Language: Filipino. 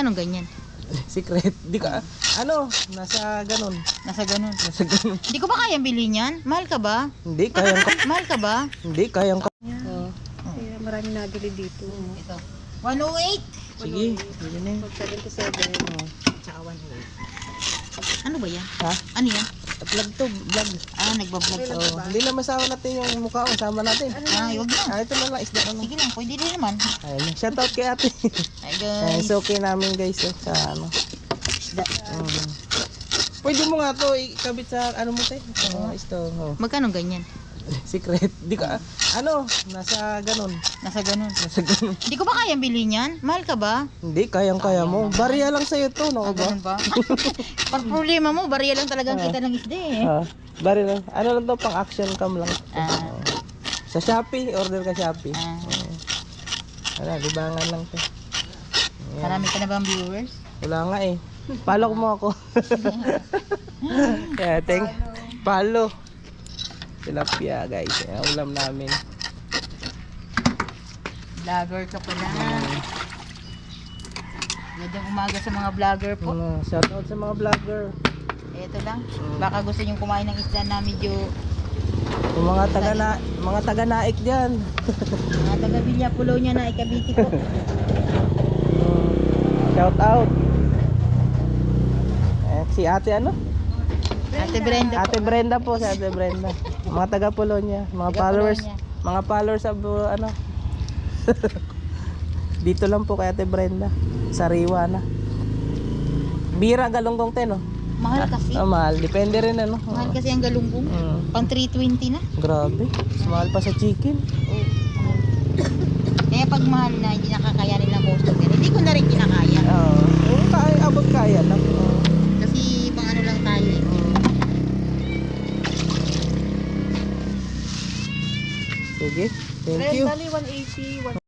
Anong ganyan? Secret. Di ka, nasa ganun. Nasa ganun. Nasa ganun. Hindi ko ba kayang bilhin yan? Mahal ka ba? Hindi, kayang ka. Mahal ka ba? Hindi, kayang ka. Kaya maraming nabili dito. Ito. 108. Sige, yun na yun. 77. Tsaka 108. Ano ba yan? Ha? Ano yan? Vlog to, vlog. Ah, nagbablog ka. Oh, hindi na masama natin yung mukha ko, sama natin. Ah, huwag na. Ito na lang, isda ano. Sige lang, pwede rin naman. Ayun, shoutout kay ate. Ay Ay, guys. so okay namin guys, sa ano. Isda. Pwede mo nga to ikabit sa ano mo te? Isto. Magkano ganyan? Secret. Di ka, nasa ganun. Nasa ganun. Nasa ganun. Hindi ko ba kayang bilhin yan? Mahal ka ba? Hindi, kayang-kaya mo. Bariya lang sa'yo to, no Ah, ba? ganun ba? Pag problema mo, bariya lang talagang kita ng isda eh. Bariya lang. Ano lang to, pang action cam lang. Ah. Sa Shopee, order ka Shopee. Ah. Wala, libangan lang to. Marami ka na bang viewers? Wala nga eh. Follow mo ako. Yeah, follow. Tilapia guys. Yan, ulam namin. Vlogger ka pala. Gandang umaga sa mga vlogger po. Shoutout sa mga vlogger. Ito lang. Baka gusto nyo kumain ng isda na medyo Yung mga taga-naik diyan. mga taga Villa Polonia na ikabiti po. Shoutout. Si ate ano? Ate Brenda po. Ate Brenda po, si Ate Brenda. Mga taga Polonia, mga Taga followers, Polonia. mga followers sa ano. Dito lang po kay Ate Brenda, sariwa na. Bira galunggong te no. Mahal kasi. Mahal, depende rin ano. Mahal kasi ang galunggong. Pang 320 na. Grabe, mahal pa sa chicken. Kaya pag mahal na, hindi nakakayanin ng customer. Hindi ko na rin kinakaya. Kaya abot kaya lang. Kasi pang ano lang tayo eh. Sige, thank you. Bali 180.